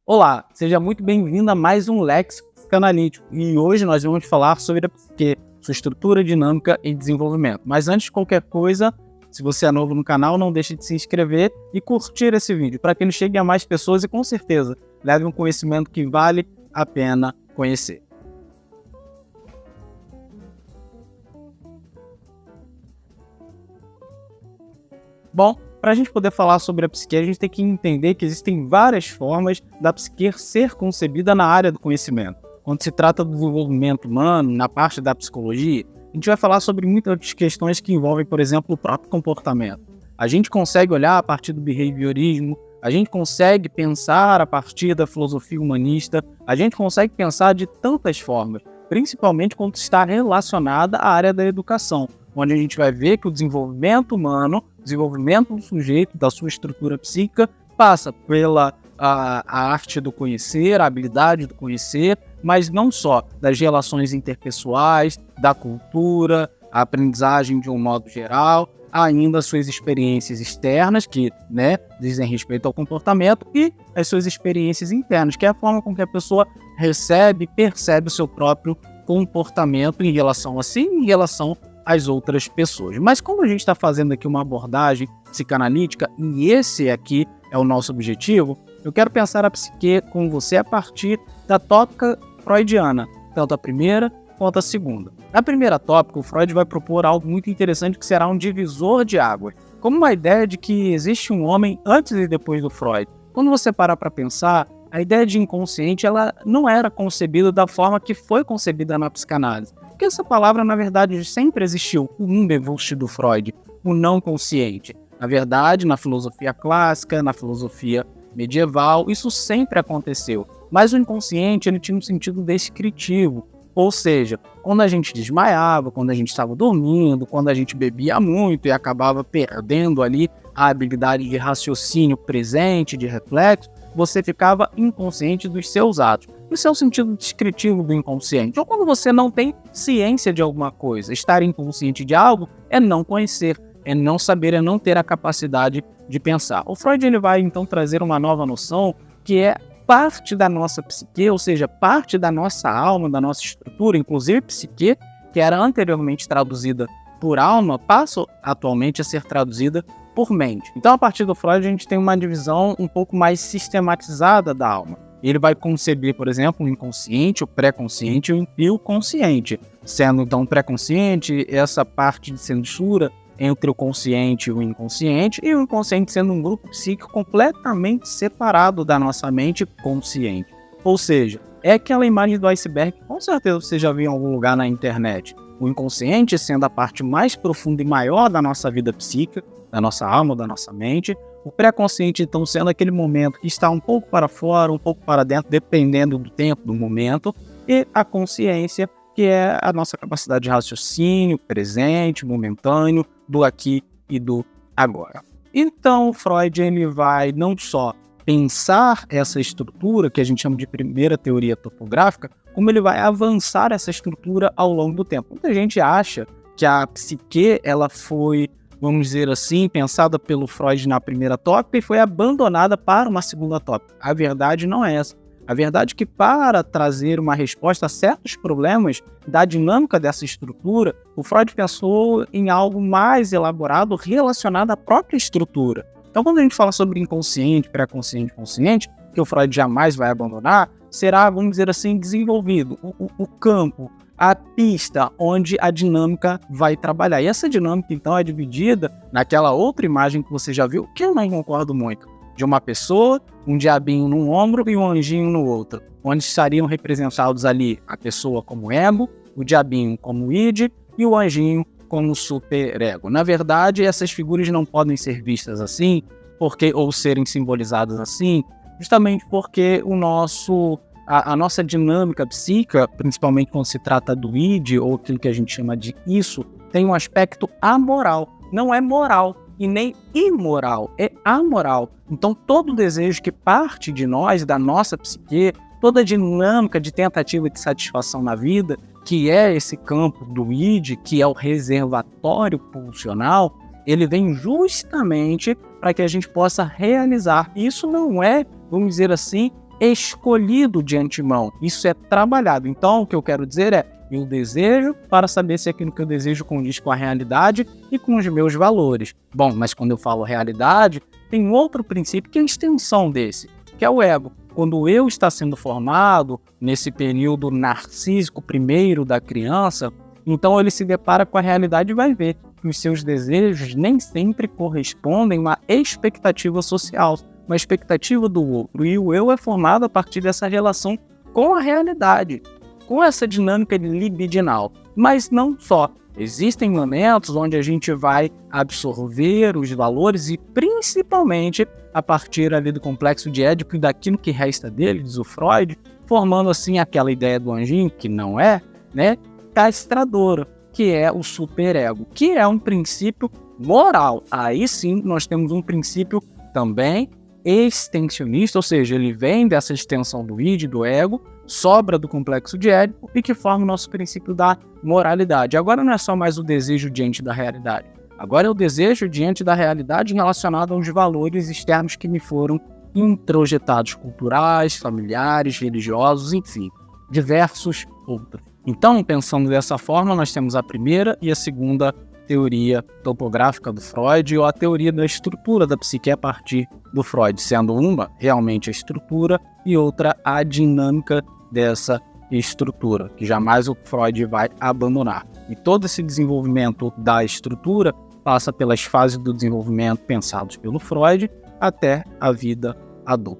Olá, seja muito bem-vindo a mais um Léxico Psicanalítico e hoje nós vamos falar sobre a psique, sua estrutura, dinâmica e desenvolvimento. Mas antes de qualquer coisa, se você é novo no canal, não deixe de se inscrever e curtir esse vídeo para que ele chegue a mais pessoas e com certeza leve um conhecimento que vale a pena conhecer. Bom, para a gente poder falar sobre a psique, a gente tem que entender que existem várias formas da psique ser concebida na área do conhecimento. Quando se trata do desenvolvimento humano, na parte da psicologia, a gente vai falar sobre muitas questões que envolvem, por exemplo, o próprio comportamento. A gente consegue olhar a partir do behaviorismo, a gente consegue pensar a partir da filosofia humanista, a gente consegue pensar de tantas formas, principalmente quando está relacionada à área da educação, onde a gente vai ver que o desenvolvimento humano, o desenvolvimento do sujeito, da sua estrutura psíquica, passa pela a arte do conhecer, a habilidade do conhecer, mas não só das relações interpessoais, da cultura, a aprendizagem de um modo geral, ainda as suas experiências externas, que dizem respeito ao comportamento, e as suas experiências internas, que é a forma com que a pessoa recebe e percebe o seu próprio comportamento em relação a si e em relação às outras pessoas. Mas como a gente está fazendo aqui uma abordagem psicanalítica, e esse aqui é o nosso objetivo, eu quero pensar a psique com você a partir da tópica freudiana, tanto a primeira quanto a segunda. Na primeira tópica, o Freud vai propor algo muito interessante que será um divisor de águas, como uma ideia de que existe um homem antes e depois do Freud. Quando você parar para pensar, a ideia de inconsciente ela não era concebida da forma que foi concebida na psicanálise. Porque essa palavra, na verdade, sempre existiu, o Unbewusst do Freud, o não consciente. Na verdade, na filosofia clássica, na filosofia medieval, isso sempre aconteceu. Mas o inconsciente ele tinha um sentido descritivo. Ou seja, quando a gente desmaiava, quando a gente estava dormindo, quando a gente bebia muito e acabava perdendo ali a habilidade de raciocínio presente, de reflexo, você ficava inconsciente dos seus atos. Isso é o sentido descritivo do inconsciente. Ou quando você não tem ciência de alguma coisa. Estar inconsciente de algo é não conhecer, é não saber, é não ter a capacidade de pensar. O Freud ele vai então trazer uma nova noção que é parte da nossa psique, ou seja, parte da nossa alma, da nossa estrutura, inclusive psique, que era anteriormente traduzida por alma, passa atualmente a ser traduzida por mente. Então, a partir do Freud, a gente tem uma divisão um pouco mais sistematizada da alma. Ele vai conceber, por exemplo, o inconsciente, o pré-consciente e o consciente, sendo então o pré-consciente essa parte de censura entre o consciente e o inconsciente sendo um grupo psíquico completamente separado da nossa mente consciente. Ou seja, é aquela imagem do iceberg que com certeza você já viu em algum lugar na internet. O inconsciente sendo a parte mais profunda e maior da nossa vida psíquica, da nossa alma, da nossa mente. O pré-consciente, então, sendo aquele momento que está um pouco para fora, um pouco para dentro, dependendo do tempo, do momento. E a consciência, que é a nossa capacidade de raciocínio, presente, momentâneo, do aqui e do agora. Então, Freud ele vai não só pensar essa estrutura, que a gente chama de primeira teoria topográfica, como ele vai avançar essa estrutura ao longo do tempo. Muita gente acha que a psique ela foi, vamos dizer assim, pensada pelo Freud na primeira tópica e foi abandonada para uma segunda tópica. A verdade não é essa. A verdade é que para trazer uma resposta a certos problemas da dinâmica dessa estrutura, o Freud pensou em algo mais elaborado relacionado à própria estrutura. Então, quando a gente fala sobre inconsciente, pré-consciente, consciente, que o Freud jamais vai abandonar, será, vamos dizer assim, desenvolvido o campo, a pista onde a dinâmica vai trabalhar. E essa dinâmica, então, é dividida naquela outra imagem que você já viu, que eu não concordo muito, de uma pessoa, um diabinho num ombro e um anjinho no outro, onde estariam representados ali a pessoa como ego, o diabinho como id e o anjinho como superego. Na verdade, essas figuras não podem ser vistas assim, ou serem simbolizadas assim, justamente porque a nossa dinâmica psíquica, principalmente quando se trata do id, ou aquilo que a gente chama de isso, tem um aspecto amoral, não é moral. E nem imoral, é amoral. Então todo desejo que parte de nós, da nossa psique, toda a dinâmica de tentativa de satisfação na vida, que é esse campo do id, que é o reservatório pulsional, ele vem justamente para que a gente possa realizar. Isso não é, vamos dizer assim, escolhido de antemão. Isso é trabalhado. Então, o que eu quero dizer é, eu desejo para saber se aquilo que eu desejo condiz com a realidade e com os meus valores. Bom, mas quando eu falo realidade, tem outro princípio que é a extensão desse, que é o ego. Quando o eu está sendo formado, nesse período narcísico primeiro da criança, então ele se depara com a realidade e vai ver que os seus desejos nem sempre correspondem a uma expectativa social, uma expectativa do outro. E o eu é formado a partir dessa relação com a realidade, com essa dinâmica libidinal. Mas não só. Existem momentos onde a gente vai absorver os valores e principalmente a partir ali do complexo de Édipo e daquilo que resta dele, diz o Freud, formando assim aquela ideia do anjinho, que não é, né, castradora, que é o superego, que é um princípio moral. Aí sim nós temos um princípio também extensionista, ou seja, ele vem dessa extensão do id, do ego, sobra do complexo de Édipo e que forma o nosso princípio da moralidade. Agora não é só mais o desejo diante da realidade. Agora é o desejo diante da realidade relacionado aos valores externos que me foram introjetados, culturais, familiares, religiosos, enfim, diversos outros. Então, pensando dessa forma, nós temos a primeira e a segunda teoria topográfica do Freud, ou a teoria da estrutura da psique a partir do Freud, sendo uma realmente a estrutura e outra a dinâmica dessa estrutura, que jamais o Freud vai abandonar. E todo esse desenvolvimento da estrutura passa pelas fases do desenvolvimento pensados pelo Freud até a vida adulta.